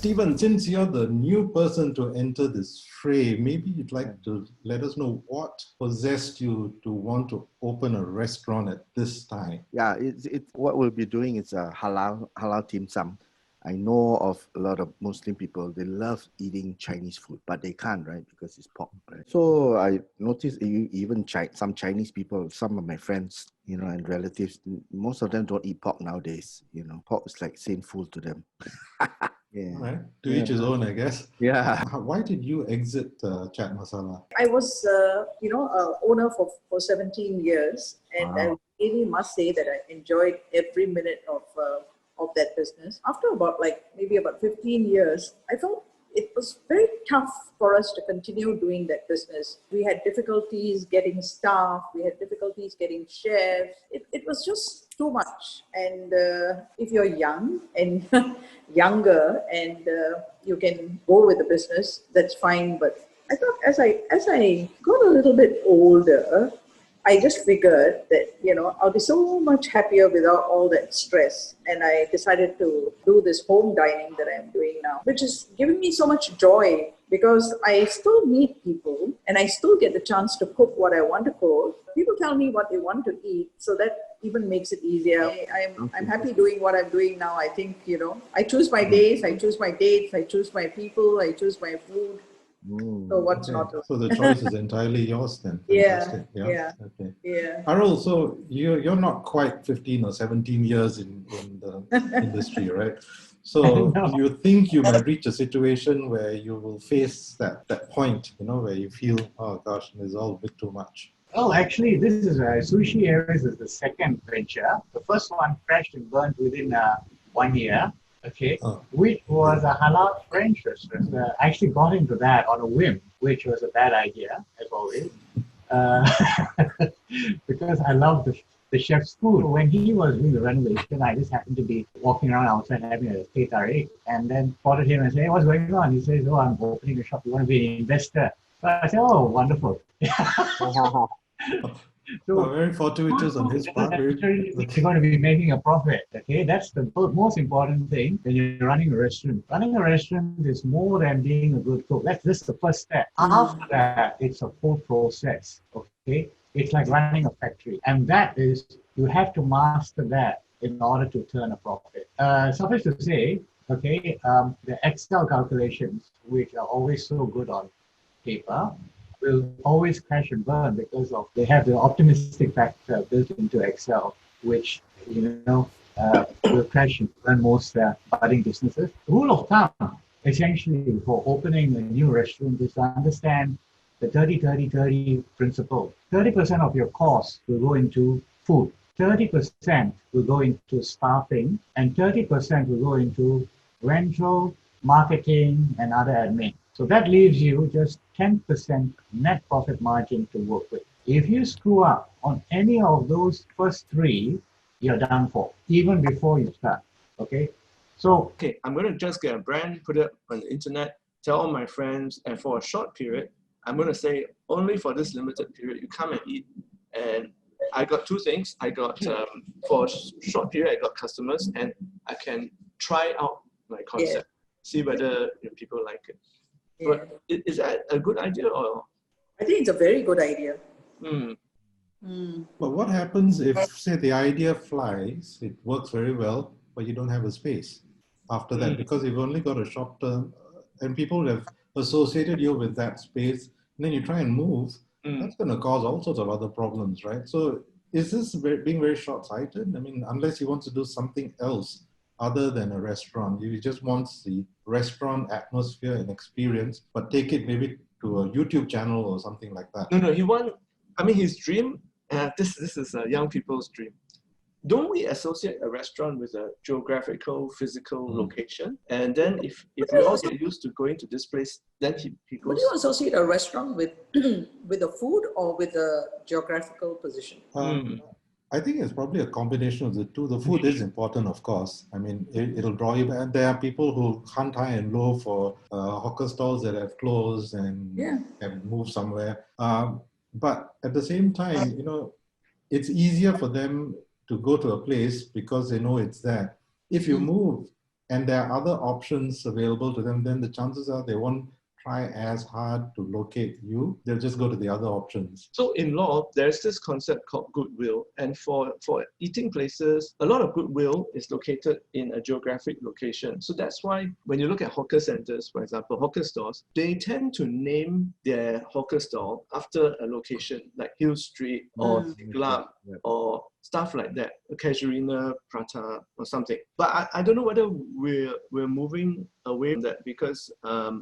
Stephen, since you're the new person to enter this fray, maybe you'd like to let us know what possessed you to want to open a restaurant at this time. Yeah, what we'll be doing is a halal dim sum. I know of a lot of Muslim people, they love eating Chinese food, but they can't, right? Because it's pork, right? So I noticed even some Chinese people, some of my friends, and relatives, most of them don't eat pork nowadays. Pork is like sinful to them. Yeah. All right. To each his own, I guess. Yeah. Why did you exit Chat Masala? I was, owner for 17 years, and wow. I really must say that I enjoyed every minute of that business. After maybe about 15 years, I felt it was very tough for us to continue doing that business. We had difficulties getting staff, we had difficulties getting chefs. It was just too much. And if you're young and younger and you can go with the business, that's fine. But I thought as I got a little bit older, I just figured that, I'll be so much happier without all that stress. And I decided to do this home dining that I'm doing now, which is giving me so much joy because I still meet people and I still get the chance to cook what I want to cook. People tell me what they want to eat. So that even makes it easier. I'm happy doing what I'm doing now. I think, I choose my days, I choose my dates, I choose my people, I choose my food. So what's not to? So the choice is entirely yours then. Yeah. Okay. Yeah. Arul, so you're not quite 15 or 17 years in the industry, right? So do you think you might reach a situation where you will face that point, where you feel, oh gosh, it's all a bit too much? Oh, actually, this is Sushi Airways is the second venture. The first one crashed and burned within 1 year. Okay, which was a halal French restaurant. I actually got into that on a whim, which was a bad idea, as always, because I love the chef's food. When he was doing the renovation, I just happened to be walking around outside having a teh tarik, and then spotted him and said, hey, what's going on? He says, oh, I'm opening a shop. You want to be an investor? So I said, oh, wonderful. So very fortuitous on his part. You're going to be making a profit. Okay, that's the most important thing when you're running a restaurant. Running a restaurant is more than being a good cook. That's just the first step. After that, it's a full process. Okay, it's like running a factory, and that is you have to master that in order to turn a profit. Suffice to say, okay, the Excel calculations, which are always so good on paper, will always crash and burn because they have the optimistic factor built into Excel, which will crash and burn most budding businesses. Rule of thumb, essentially, for opening a new restaurant is to understand the 30-30-30 principle. 30% of your costs will go into food, 30% will go into staffing, and 30% will go into rental, marketing, and other admin. So that leaves you just 10% net profit margin to work with. If you screw up on any of those first three, you're done for, even before you start, okay? So, okay, I'm going to just get a brand, put it on the internet, tell all my friends, and for a short period, I'm going to say, only for this limited period, you come and eat. And I got two things. I got, for a short period, I got customers, and I can try out my concept, see whether people like it. Yeah. But is that a good idea or? I think it's a very good idea. But what happens if, say, the idea flies, it works very well, but you don't have a space after that because you've only got a short term and people have associated you with that space, and then you try and move, that's going to cause all sorts of other problems, right? So is this being very short-sighted? I mean, unless he wants to do something else other than a restaurant. He just wants the restaurant atmosphere and experience, but take it maybe to a YouTube channel or something like that. No, his dream, this is young people's dream. Don't we associate a restaurant with a geographical, physical location? And then if we all get used to going to this place, then he goes... Would you associate a restaurant with the food or with a geographical position? I think it's probably a combination of the two. The food is important, of course. I mean, it'll draw you. And there are people who hunt high and low for hawker stalls that have closed and have moved somewhere. But at the same time, it's easier for them to go to a place because they know it's there. If you move, and there are other options available to them, then the chances are they won't try as hard to locate you. They'll just go to the other options. So in law, there's this concept called goodwill. And for eating places, a lot of goodwill is located in a geographic location. So that's why when you look at hawker centers, for example, hawker stores, they tend to name their hawker stall after a location like Hill Street or Siglap or stuff like that, a Casuarina, Prata or something. But I don't know whether we're moving away from that, because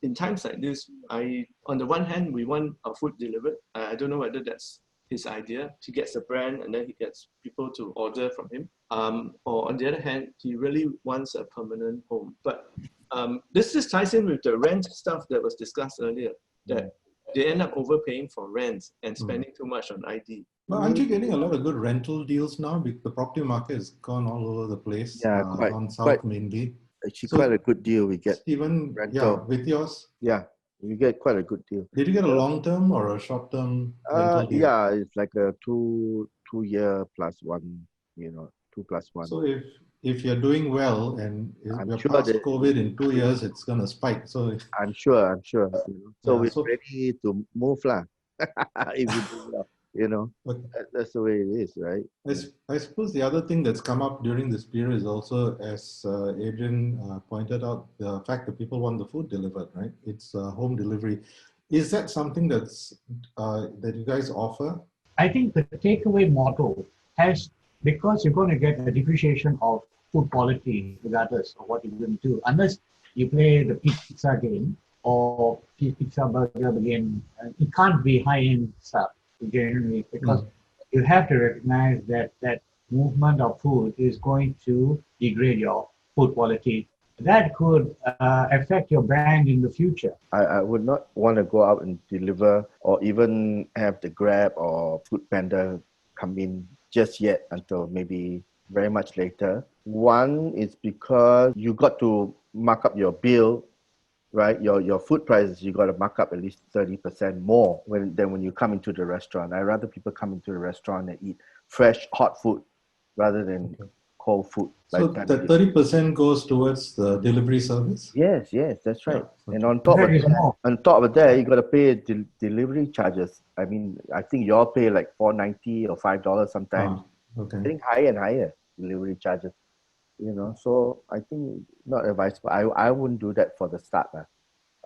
in times like this, on the one hand, we want our food delivered. I don't know whether that's his idea. He gets a brand and then he gets people to order from him. Or on the other hand, he really wants a permanent home. But this ties in with the rent stuff that was discussed earlier, that they end up overpaying for rent and spending too much on ID. Well, aren't you getting a lot of good rental deals now? The property market has gone all over the place. Yeah, on South mainly. Actually, So- quite a good deal we get. Even rental. with yours, We get quite a good deal. did you get a long-term or a short-term rental deal? Yeah, it's like a two year plus one, 2+1. So if you're doing well and I'm we're sure past that- COVID in 2 years, it's gonna spike. So I'm sure. So Yeah, we're so- ready to move lah. If we do well, But that's the way it is, right? I suppose the other thing that's come up during this period is also, as Adrian pointed out, the fact that people want the food delivered, right? It's home delivery. Is that something that you guys offer? I think the takeaway model has, because you're going to get a depreciation of food quality regardless of what you're going to do, unless you play the pizza game or pizza burger game, it can't be high-end stuff generally, because you have to recognize that movement of food is going to degrade your food quality. That could affect your brand in the future. I would not want to go out and deliver or even have the Grab or Food Panda come in just yet until maybe very much later. One is because you got to mark up your bill, right? Your food prices, you got to mark up at least 30% more than when you come into the restaurant. I'd rather people come into the restaurant and eat fresh, hot food rather than cold food. So the 30% goes towards the delivery service? Yes, that's right. Yeah, And on top of that, Yeah. you got to pay delivery charges. I mean, I think you all pay like $4.90 or $5 sometimes. Okay. Getting higher and higher delivery charges. So I think not advisable. I wouldn't do that for the start.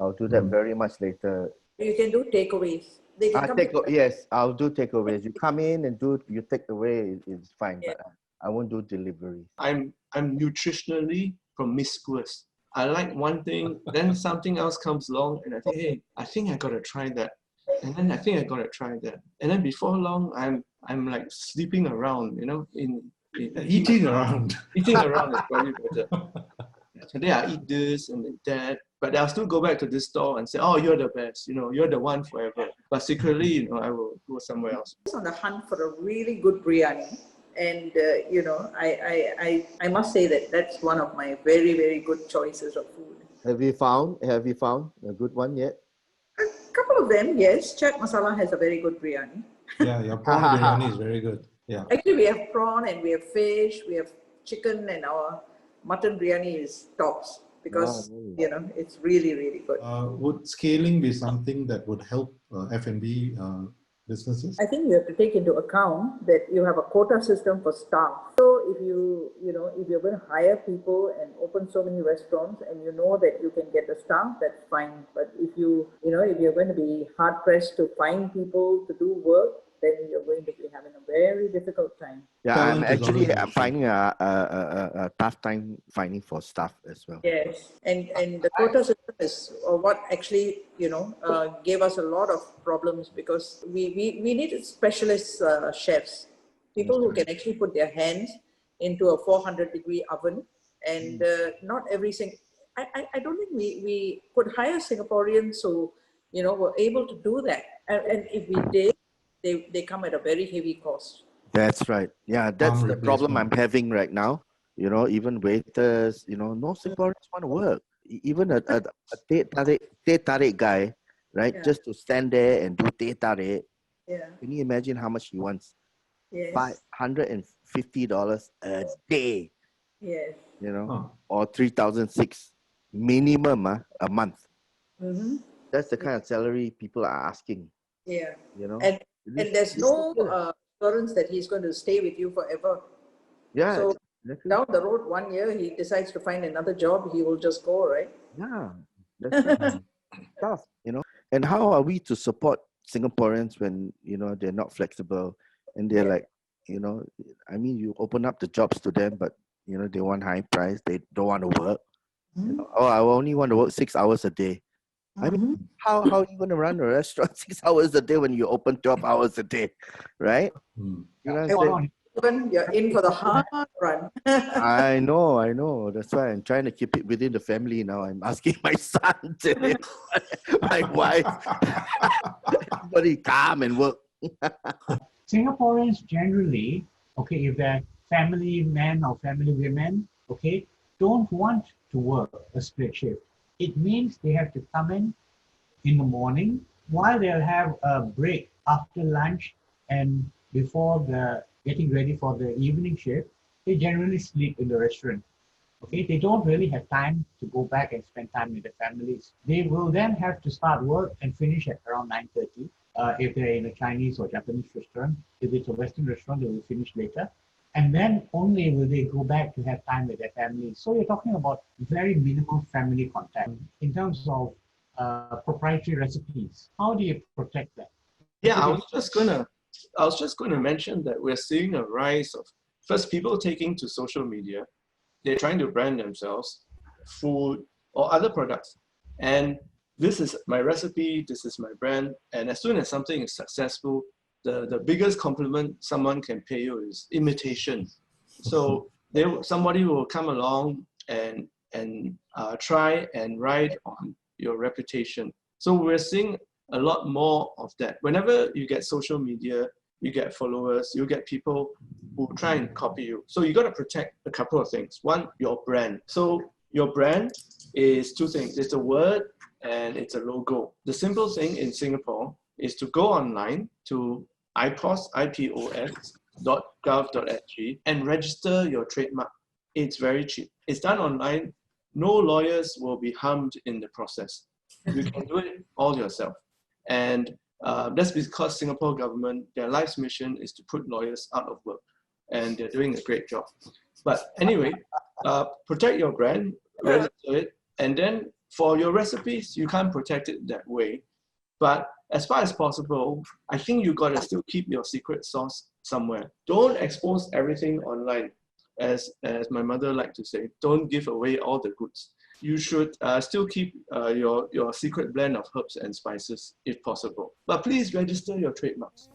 I'll do that very much later. You can do takeaways. They can come Yes, I'll do takeaways. You come in and you take away, it's fine. Yeah. But I won't do delivery. I'm nutritionally promiscuous. I like one thing, then something else comes along, and I think, hey, I think I gotta try that, and then I think I gotta try that, and then before long, I'm like sleeping around, Eating around. Eating around is probably better. Today I eat this and that, but I'll still go back to this store and say, oh, you're the best, you're the one forever. But secretly, I will go somewhere else. on the hunt for a really good biryani. And, I must say that that's one of my very, very good choices of food. Have you found a good one yet? A couple of them, yes. Chat Masala has a very good biryani. Yeah, your prawn biryani is very good. Yeah. Actually, we have prawn and we have fish, we have chicken, and our mutton biryani is tops because, it's really, really good. Would scaling be something that would help F&B businesses? I think you have to take into account that you have a quota system for staff. So if if you're going to hire people and open so many restaurants and you know that you can get the staff, that's fine. But if you're going to be hard pressed to find people to do work, then you're going to be having a very difficult time. Yeah, Talent is always an I'm issue. finding a tough time finding for staff as well. Yes, and the quota system is what actually gave us a lot of problems, because we needed specialist chefs, people who can actually put their hands into a 400-degree oven, and not every single. I don't think we could hire Singaporeans who were able to do that, and if we did, they come at a very heavy cost. That's right. Yeah, that's Arm the problem I'm replacement. having right now. Even waiters, no Singaporeans want to work. Even a teh tarik guy, right? Yeah. Just to stand there and do teh tarik. Yeah. Can you imagine how much he wants? Yes. $550 a day. Yes. you know, Huh. or 3,006 minimum a month. Mm-hmm. That's the kind of salary people are asking, Yeah. you know. And there's It's no ridiculous. assurance that he's going to stay with you forever. Yeah, So exactly. down the road, 1 year, he decides to find another job, he will just go, right? Yeah, that's right. Tough, you know. And how are we to support Singaporeans when, you know, they're not flexible and they're Yeah. like, you know, I mean, you open up the jobs to them, but, you know, they want high price, they don't want to work. You know, oh, I only want to work 6 hours a day. I mean, how are you going to run a restaurant 6 hours a day when you open 12 hours a day, right? Hmm. You know what I'm Hold saying? on. Even you're in for the hard run. I know. That's why I'm trying to keep it within the family now. I'm asking my son, to, my wife, everybody come and work. Singaporeans generally, okay, if they're family men or family women, okay, don't want to work a split shift. It means they have to come in the morning while they'll have a break after lunch and before the getting ready for the evening shift. They generally sleep in the restaurant. Okay, they don't really have time to go back and spend time with their families. They will then have to start work and finish at around 9:30. If they're in a Chinese or Japanese restaurant, if it's a Western restaurant, they will finish later. And then only will they go back to have time with their families. So you're talking about very minimal family contact. In terms of proprietary recipes, how do you protect that? Yeah, I was just gonna mention that we're seeing a rise of first people taking to social media. They're trying to brand themselves, food or other products. And this is my recipe, this is my brand. And as soon as something is successful, the biggest compliment someone can pay you is imitation. So somebody will come along and try and ride on your reputation. So we're seeing a lot more of that. Whenever you get social media, you get followers, you get people who try and copy you. So you got to protect a couple of things. One, your brand. So your brand is two things. It's a word and it's a logo. The simple thing in Singapore is to go online to ipos.gov.sg and register your trademark. It's very cheap. It's done online. No lawyers will be harmed in the process. You can do it all yourself. And that's because Singapore government, their life's mission is to put lawyers out of work. And they're doing a great job. But anyway, protect your brand, register it, and then for your recipes, you can't protect it that way. But as far as possible, I think you got to still keep your secret sauce somewhere. Don't expose everything online. As my mother liked to say, don't give away all the goods. You should still keep your secret blend of herbs and spices if possible. But please register your trademarks.